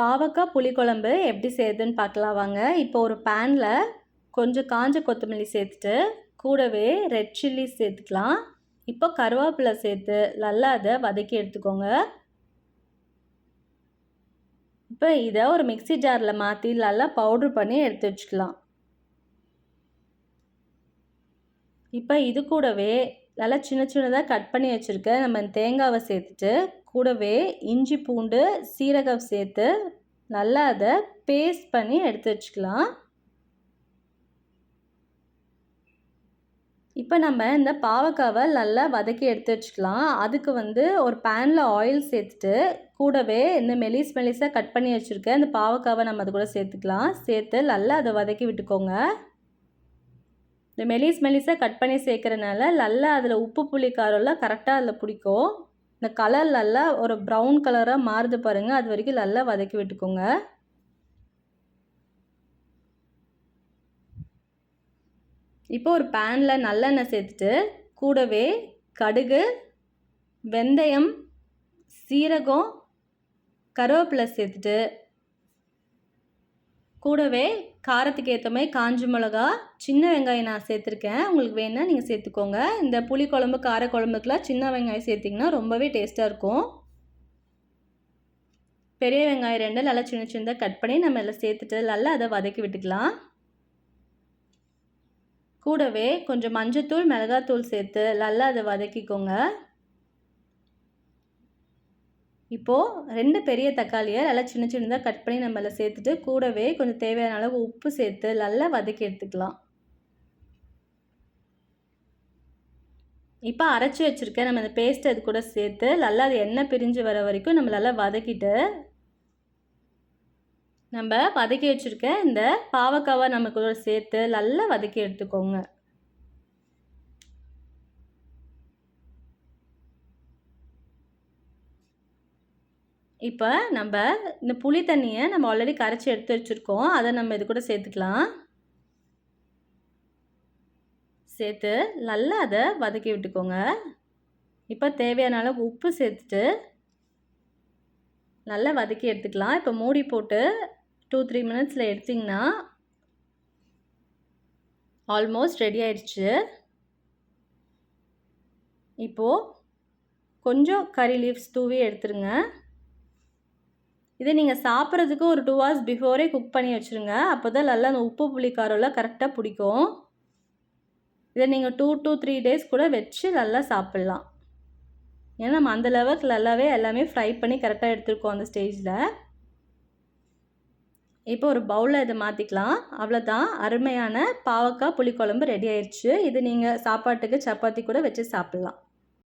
பாவக்காய் புளிக்குழம்பு எப்படி செய்யுதுன்னு பார்க்கலாம் வாங்க. இப்போ ஒரு பேனில் கொஞ்சம் காஞ்ச கொத்தமல்லி சேர்த்துட்டு கூடவே ரெட் சில்லி சேர்த்துக்கலாம். இப்போ கருவேப்பிலை சேர்த்து நல்லா அதை வதக்கி எடுத்துக்கோங்க. இப்போ இதை ஒரு மிக்சி ஜாரில் மாற்றி நல்லா பவுட்ரு பண்ணி எடுத்து வச்சுக்கலாம். இப்போ இது கூடவே நல்லா சின்ன சின்னதாக கட் பண்ணி வச்சுருக்க நம்ம தேங்காவை சேர்த்துட்டு கூடவே இஞ்சி பூண்டு சீரகம் சேர்த்து நல்லா அதை பேஸ்ட் பண்ணி எடுத்து வச்சுக்கலாம். இப்போ நம்ம இந்த பாவக்காவை நல்லா வதக்கி எடுத்து வச்சுக்கலாம். அதுக்கு ஒரு பேனில் ஆயில் சேர்த்துட்டு கூடவே இந்த மெலிசாக கட் பண்ணி வச்சுருக்க இந்த பாவக்காவை நம்ம அது கூட சேர்த்துக்கலாம். சேர்த்து நல்லா அதை வதக்கி விட்டுக்கோங்க. இந்த மெலிசாக கட் பண்ணி சேர்க்குறனால நல்லா அதில் உப்பு புளி காரம்லாம் கரெக்டாக அதில் பிடிக்கும். இந்த கலர் நல்லா ஒரு ப்ரௌன் கலராக மாறுது பாருங்கள், அது வரைக்கும் நல்லா வதக்கி விட்டுக்கோங்க. இப்போ ஒரு பேனில் நல்லெண்ணெய் சேர்த்துட்டு கூடவே கடுகு, வெந்தயம், சீரகம், கருவேப்பிலை சேர்த்துட்டு கூடவே காரத்துக்கு ஏற்ற மாதிரி காஞ்ச மிளகா, சின்ன வெங்காயம் நான் சேர்த்துருக்கேன். உங்களுக்கு வேணுன்னா நீங்கள் சேர்த்துக்கோங்க. இந்த புளிக்குழம்பு காரக்குழம்புக்கெலாம் சின்ன வெங்காயம் சேர்த்திங்கன்னா ரொம்பவே டேஸ்ட்டாக இருக்கும். பெரிய வெங்காயம் 2 நல்லா சின்ன சின்னதாக கட் பண்ணி நம்ம இதில் சேர்த்துட்டு நல்லா அதை வதக்கி விட்டுக்கலாம். கூடவே கொஞ்சம் மஞ்சத்தூள், மிளகாத்தூள் சேர்த்து நல்லா அதை வதக்கிக்கோங்க. இப்போது 2 பெரிய தக்காளியை நல்லா சின்ன சின்னதாக கட் பண்ணி நம்ம அதில் சேர்த்துட்டு கூடவே கொஞ்சம் தேவையான அளவு உப்பு சேர்த்து நல்லா வதக்கி எடுத்துக்கலாம். இப்போ அரைச்சி வச்சுருக்க நம்ம இந்த பேஸ்ட் அது கூட சேர்த்து நல்லா அது எண்ணெய் பிரிஞ்சு வர வரைக்கும் நம்ம நல்லா வதக்கிட்டு நம்ம வதக்கி வச்சுருக்க இந்த பாவக்காவை நம்ம கூட சேர்த்து நல்லா வதக்கி எடுத்துக்கோங்க. இப்போ நம்ம இந்த புளி தண்ணியை நம்ம ஆல்ரெடி கரைச்சி எடுத்து வச்சுருக்கோம், அதை நம்ம இது கூட சேர்த்துக்கலாம். சேர்த்து நல்லா அதை வதக்கி விட்டுக்கோங்க. இப்போ தேவையான அளவு உப்பு சேர்த்துட்டு நல்லா வதக்கி எடுத்துக்கலாம். இப்போ மூடி போட்டு 2-3 மினிட்ஸில் எடுத்திங்கன்னா ஆல்மோஸ்ட் ரெடி ஆயிடுச்சு. இப்போது கொஞ்சம் கறி லீவ்ஸ் தூவி எடுத்துருங்க. இதை நீங்கள் சாப்பிட்றதுக்கு ஒரு 2 hours பிஃபோரே குக் பண்ணி வச்சுருங்க. அப்போ தான் நல்லா அந்த உப்பு புளி காரம்லாம் கரெக்டாக பிடிக்கும். இதை நீங்கள் 2 to 3 days கூட வச்சு நல்லா சாப்பிட்லாம். ஏன்னா நம்ம அந்த லெவலுக்கு நல்லாவே எல்லாமே ஃப்ரை பண்ணி கரெக்டாக எடுத்துருக்கோம் அந்த ஸ்டேஜில். இப்போ ஒரு பவுலில் இதை மாற்றிக்கலாம். அவ்வளோதான், அருமையான பாவக்காய் புளிக்குழம்பு ரெடி ஆயிடுச்சு. இது நீங்கள் சாப்பாட்டுக்கு சப்பாத்தி கூட வச்சு சாப்பிட்லாம்.